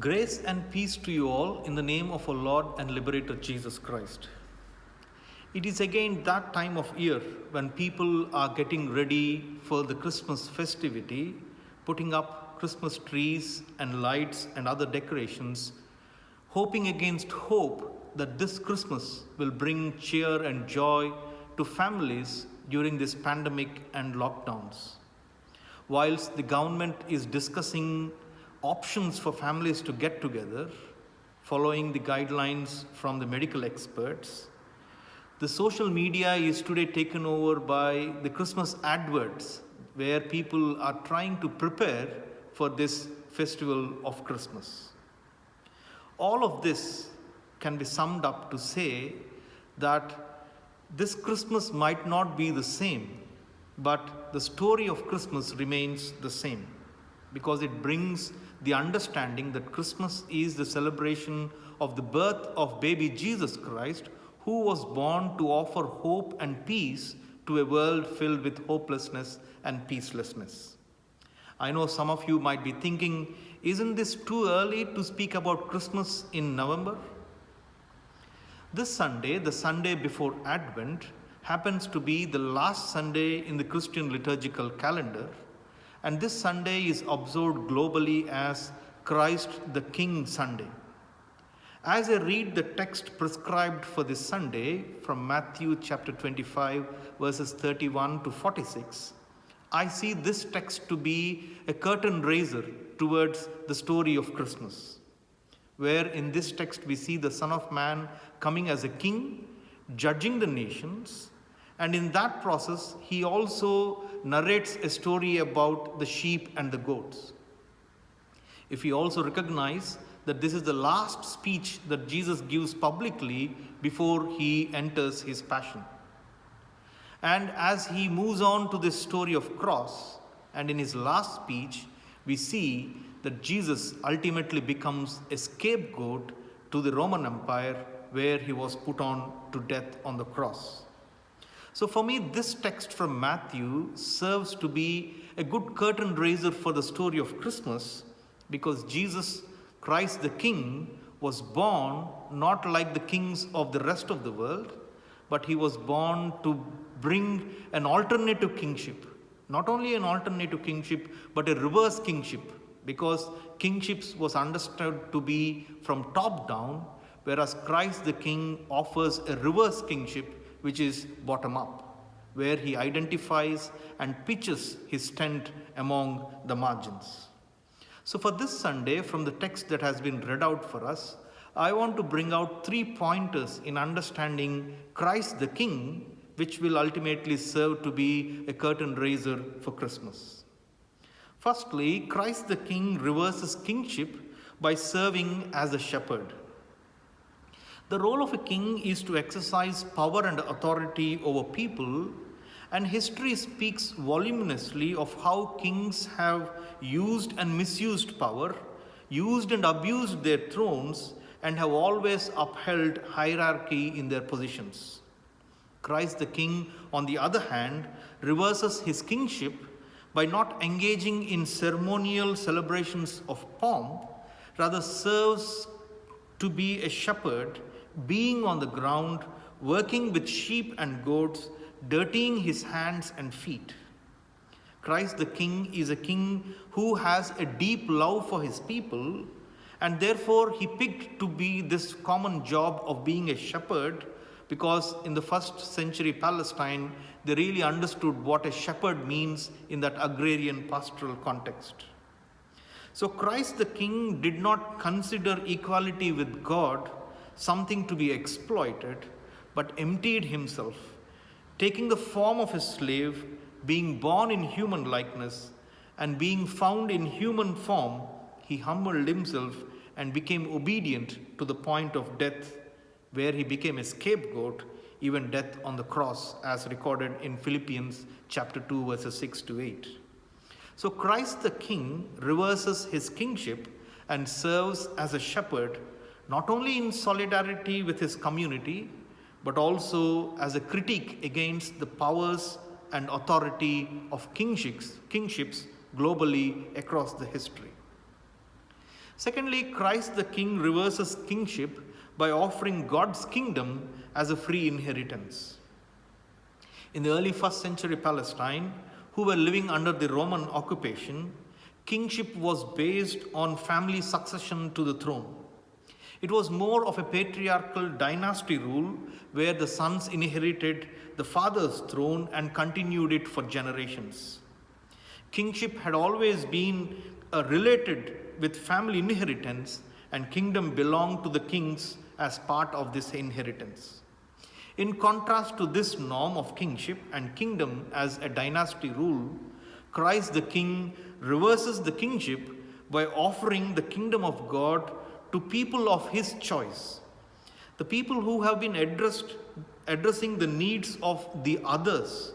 Grace and peace to you all in the name of our Lord and Liberator Jesus Christ. It is again that time of year when people are getting ready for the Christmas festivity, putting up Christmas trees and lights and other decorations, hoping against hope that this Christmas will bring cheer and joy to families during this pandemic and lockdowns. Whilst the government is discussing options for families to get together, following the guidelines from the medical experts, the social media is today taken over by the Christmas adverts, where people are trying to prepare for this festival of Christmas. All of this can be summed up to say that this Christmas might not be the same, but the story of Christmas remains the same, because it brings the understanding that Christmas is the celebration of the birth of baby Jesus Christ, who was born to offer hope and peace to a world filled with hopelessness and peacelessness. I know some of you might be thinking, isn't this too early to speak about Christmas in November? This Sunday, the Sunday before Advent, happens to be the last Sunday in the Christian liturgical calendar, and this Sunday is observed globally as Christ the King Sunday. As I read the text prescribed for this Sunday from Matthew chapter 25, verses 31 to 46, I see this text to be a curtain raiser towards the story of Christmas, where in this text we see the Son of Man coming as a king, judging the nations, and in that process he also narrates a story about the sheep and the goats. If we also recognize that this is the last speech that Jesus gives publicly before he enters his passion. And as he moves on to this story of cross, and in his last speech, we see that Jesus ultimately becomes a scapegoat to the Roman Empire, where he was put on to death on the cross. So for me, this text from Matthew serves to be a good curtain raiser for the story of Christmas, because Jesus Christ the King was born not like the kings of the rest of the world, but he was born to bring an alternative kingship. Not only an alternative kingship, but a reverse kingship, because kingship was understood to be from top down, whereas Christ the King offers a reverse kingship, which is bottom up, where he identifies and pitches his tent among the margins. So for this Sunday, from the text that has been read out for us, I want to bring out 3 pointers in understanding Christ the King, which will ultimately serve to be a curtain raiser for Christmas. Firstly, Christ the King reverses kingship by serving as a shepherd. The role of a king is to exercise power and authority over people, and history speaks voluminously of how kings have used and misused power, used and abused their thrones, and have always upheld hierarchy in their positions. Christ the King, on the other hand, reverses his kingship by not engaging in ceremonial celebrations of pomp, rather serves to be a shepherd, being on the ground, working with sheep and goats, dirtying his hands and feet. Christ the King is a king who has a deep love for his people, and therefore he picked to be this common job of being a shepherd, because in the first century Palestine, they really understood what a shepherd means in that agrarian pastoral context. So Christ the King did not consider equality with God something to be exploited, but emptied himself, taking the form of a slave, being born in human likeness, and being found in human form, he humbled himself and became obedient to the point of death, where he became a scapegoat, even death on the cross, as recorded in Philippians chapter 2, verses 6 to 8. So Christ the King reverses his kingship and serves as a shepherd, not only in solidarity with his community, but also as a critique against the powers and authority of kingships globally across the history. Secondly, Christ the King reverses kingship by offering God's kingdom as a free inheritance. In the early 1st century Palestine, who were living under the Roman occupation, kingship was based on family succession to the throne. It was more of a patriarchal dynasty rule where the sons inherited the father's throne and continued it for generations. Kingship had always been related with family inheritance, and kingdom belonged to the kings as part of this inheritance. In contrast to this norm of kingship and kingdom as a dynasty rule, Christ the King reverses the kingship by offering the kingdom of God to people of his choice. The people who have been addressing the needs of the others,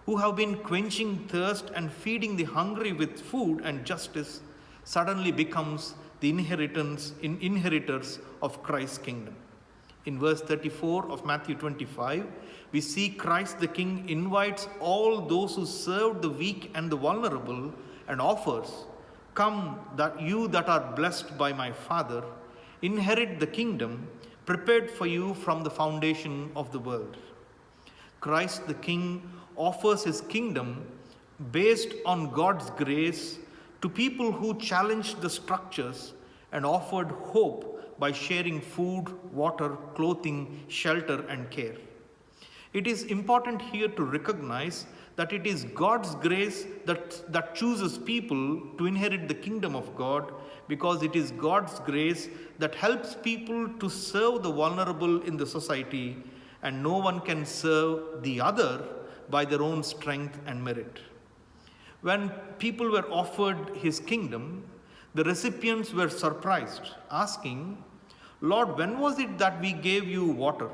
who have been quenching thirst and feeding the hungry with food and justice, suddenly becomes the inheritors of Christ's kingdom. In verse 34 of Matthew 25, we see Christ the King invites all those who serve the weak and the vulnerable and offers, "Come, that you that are blessed by my Father, inherit the kingdom prepared for you from the foundation of the world." Christ the King offers his kingdom based on God's grace to people who challenged the structures and offered hope by sharing food, water, clothing, shelter, and care. It is important here to recognize that it is God's grace that chooses people to inherit the kingdom of God, because it is God's grace that helps people to serve the vulnerable in the society, and no one can serve the other by their own strength and merit. When people were offered his kingdom, the recipients were surprised, asking, "Lord, when was it that we gave you water?"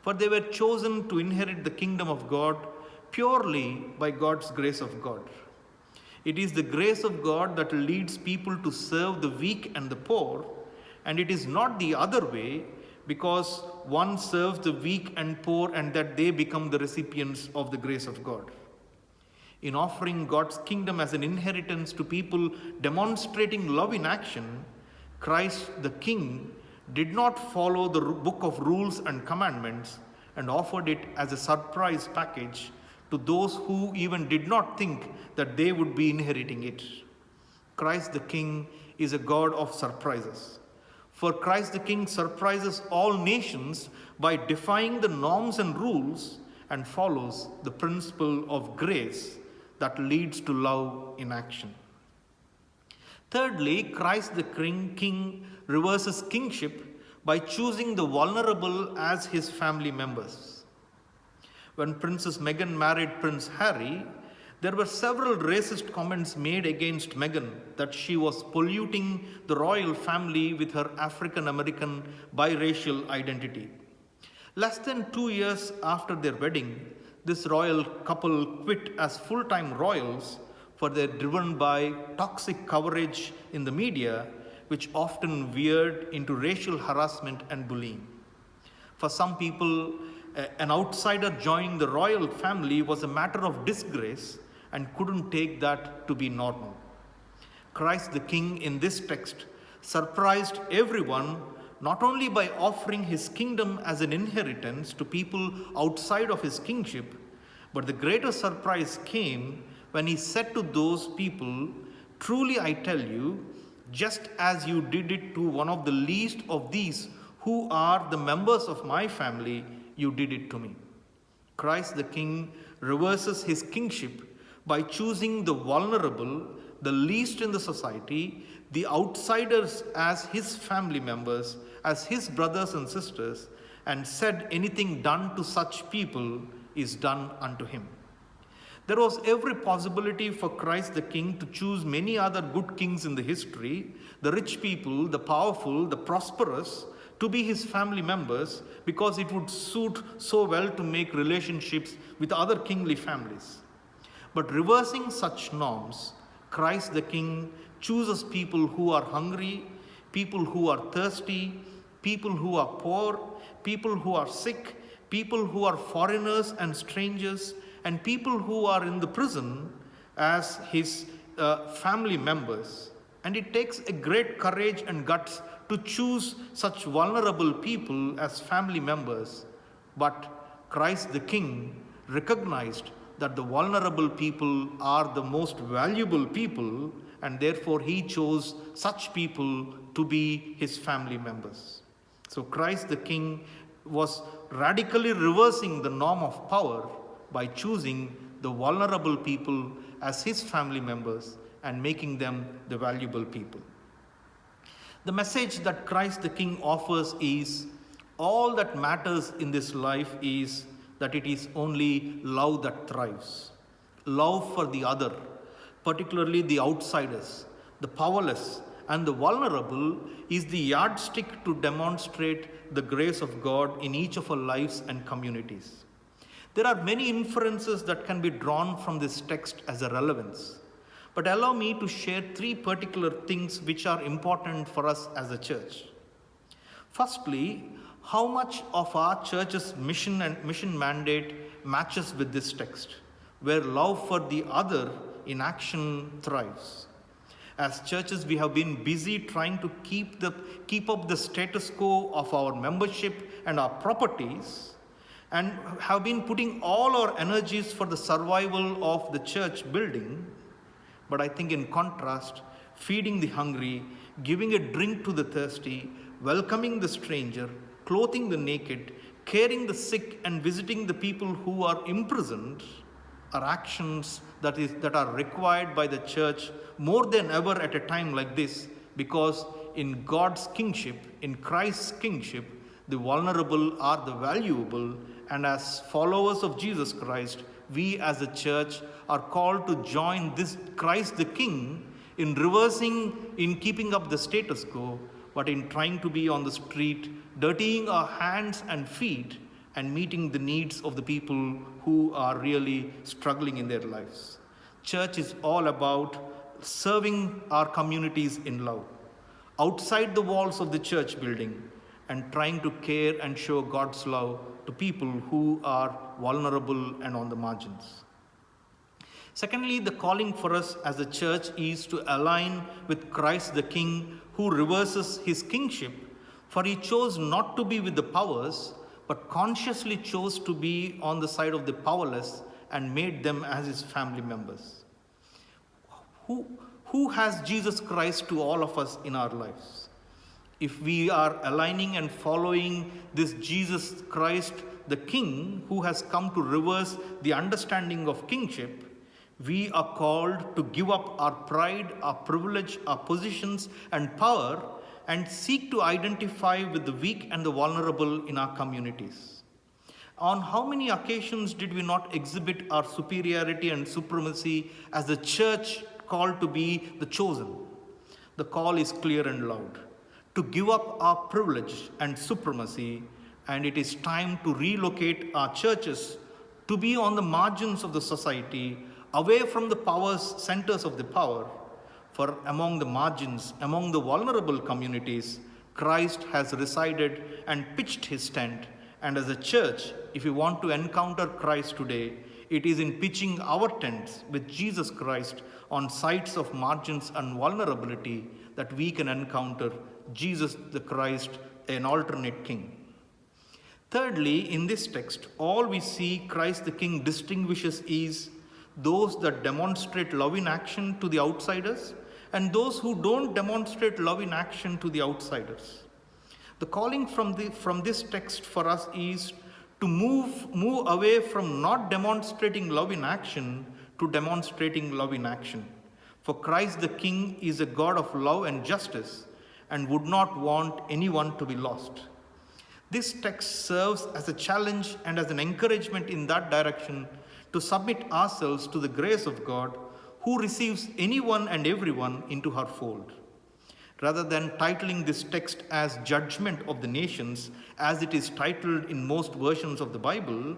For they were chosen to inherit the kingdom of God purely by God's grace of God. It is the grace of God that leads people to serve the weak and the poor, and it is not the other way, because one serves the weak and poor and that they become the recipients of the grace of God. In offering God's kingdom as an inheritance to people demonstrating love in action, Christ the King did not follow the book of rules and commandments and offered it as a surprise package to those who even did not think that they would be inheriting it. Christ the King is a God of surprises. For Christ the King surprises all nations by defying the norms and rules and follows the principle of grace that leads to love in action. Thirdly, Christ the King reverses kingship by choosing the vulnerable as his family members. When Princess Meghan married Prince Harry, there were several racist comments made against Meghan that she was polluting the royal family with her African-American biracial identity. Less than 2 years after their wedding, this royal couple quit as full-time royals, for they're driven by toxic coverage in the media, which often veered into racial harassment and bullying. For some people, an outsider joining the royal family was a matter of disgrace and couldn't take that to be normal. Christ the King in this text surprised everyone not only by offering his kingdom as an inheritance to people outside of his kingship, but the greater surprise came when he said to those people, "Truly I tell you, just as you did it to one of the least of these who are the members of my family, you did it to me." Christ the King reverses his kingship by choosing the vulnerable, the least in the society, the outsiders as his family members, as his brothers and sisters, and said anything done to such people is done unto him. There was every possibility for Christ the King to choose many other good kings in the history, the rich people, the powerful, the prosperous, to be his family members, because it would suit so well to make relationships with other kingly families. But reversing such norms, Christ the King chooses people who are hungry, people who are thirsty, people who are poor, people who are sick, people who are foreigners and strangers, and people who are in the prison as his family members. And it takes a great courage and guts to choose such vulnerable people as family members. But Christ the King recognized that the vulnerable people are the most valuable people, and therefore he chose such people to be his family members. So Christ the King was radically reversing the norm of power by choosing the vulnerable people as his family members and making them the valuable people. The message that Christ the King offers is all that matters in this life is that it is only love that thrives. Love for the other, particularly the outsiders, the powerless, and the vulnerable, is the yardstick to demonstrate the grace of God in each of our lives and communities. There are many inferences that can be drawn from this text as a relevance, but allow me to share three particular things which are important for us as a church. Firstly, how much of our church's mission and mission mandate matches with this text, where love for the other in action thrives. As churches, we have been busy trying to keep up the status quo of our membership and our properties, and have been putting all our energies for the survival of the church building. But I think in contrast, feeding the hungry, giving a drink to the thirsty, welcoming the stranger, clothing the naked, caring the sick, and visiting the people who are imprisoned are actions that are required by the church more than ever at a time like this, because in God's kingship, in Christ's kingship, the vulnerable are the valuable, and as followers of Jesus Christ, we as a church are called to join this Christ the King in reversing, in keeping up the status quo, but in trying to be on the street, dirtying our hands and feet, and meeting the needs of the people who are really struggling in their lives. Church is all about serving our communities in love, outside the walls of the church building, and trying to care and show God's love to people who are vulnerable and on the margins. Secondly, the calling for us as a church is to align with Christ the King, who reverses his kingship, for he chose not to be with the powers, but consciously chose to be on the side of the powerless and made them as his family members. Who has Jesus Christ to all of us in our lives? If we are aligning and following this Jesus Christ, the King, who has come to reverse the understanding of kingship, we are called to give up our pride, our privilege, our positions and power, and seek to identify with the weak and the vulnerable in our communities. On how many occasions did we not exhibit our superiority and supremacy as the church called to be the chosen? The call is clear and loud, to give up our privilege and supremacy, and it is time to relocate our churches to be on the margins of the society, away from the centers of the power. For among the margins, among the vulnerable communities, Christ has resided and pitched his tent. And as a church, if we want to encounter Christ today, it is in pitching our tents with Jesus Christ on sites of margins and vulnerability that we can encounter Jesus the Christ, an alternate King. Thirdly, in this text, all we see Christ the King distinguishes is those that demonstrate love in action to the outsiders and those who don't demonstrate love in action to the outsiders. The calling from this text for us is to move away from not demonstrating love in action to demonstrating love in action. For Christ the King is a God of love and justice and would not want anyone to be lost. This text serves as a challenge and as an encouragement in that direction to submit ourselves to the grace of God, who receives anyone and everyone into her fold. Rather than titling this text as Judgment of the Nations, as it is titled in most versions of the Bible,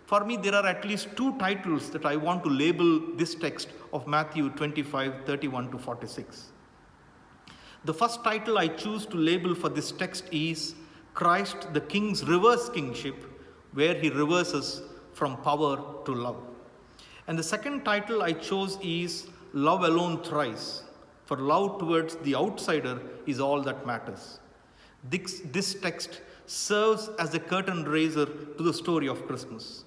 for me there are at least two titles that I want to label this text of Matthew 25:31-46. The first title I choose to label for this text is Christ the King's reverse kingship, where he reverses from power to love. And the second title I chose is Love Alone Thrives, for love towards the outsider is all that matters. This text serves as a curtain raiser to the story of Christmas,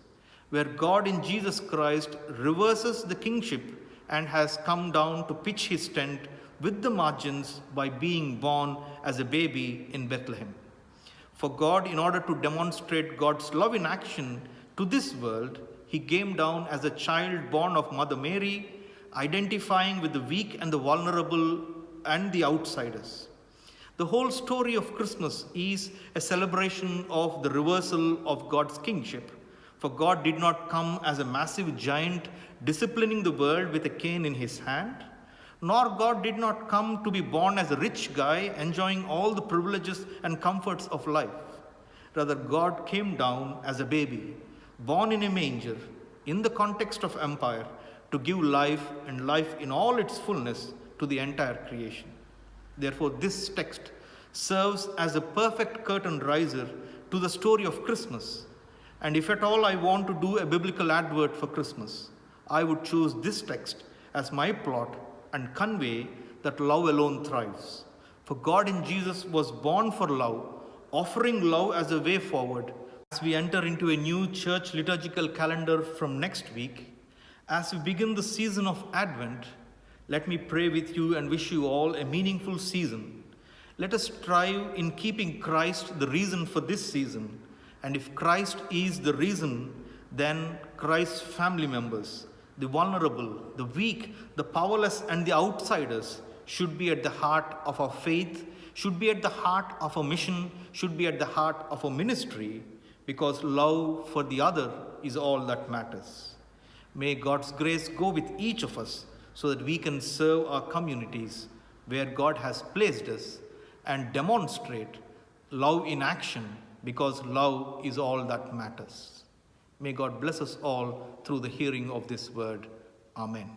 where God in Jesus Christ reverses the kingship and has come down to pitch his tent with the margins by being born as a baby in Bethlehem. For God, in order to demonstrate God's love in action to this world, he came down as a child born of Mother Mary, identifying with the weak and the vulnerable and the outsiders. The whole story of Christmas is a celebration of the reversal of God's kingship. For God did not come as a massive giant disciplining the world with a cane in his hand, nor God did not come to be born as a rich guy enjoying all the privileges and comforts of life. Rather, God came down as a baby, born in a manger, in the context of empire, to give life and life in all its fullness to the entire creation. Therefore, this text serves as a perfect curtain raiser to the story of Christmas. And if at all I want to do a biblical advert for Christmas, I would choose this text as my plot and convey that love alone thrives. For God in Jesus was born for love, offering love as a way forward. As we enter into a new church liturgical calendar from next week, as we begin the season of Advent, let me pray with you and wish you all a meaningful season. Let us strive in keeping Christ the reason for this season. And if Christ is the reason, then Christ's family members, the vulnerable, the weak, the powerless, and the outsiders should be at the heart of our faith, should be at the heart of our mission, should be at the heart of our ministry, because love for the other is all that matters. May God's grace go with each of us so that we can serve our communities where God has placed us and demonstrate love in action, because love is all that matters. May God bless us all through the hearing of this word. Amen.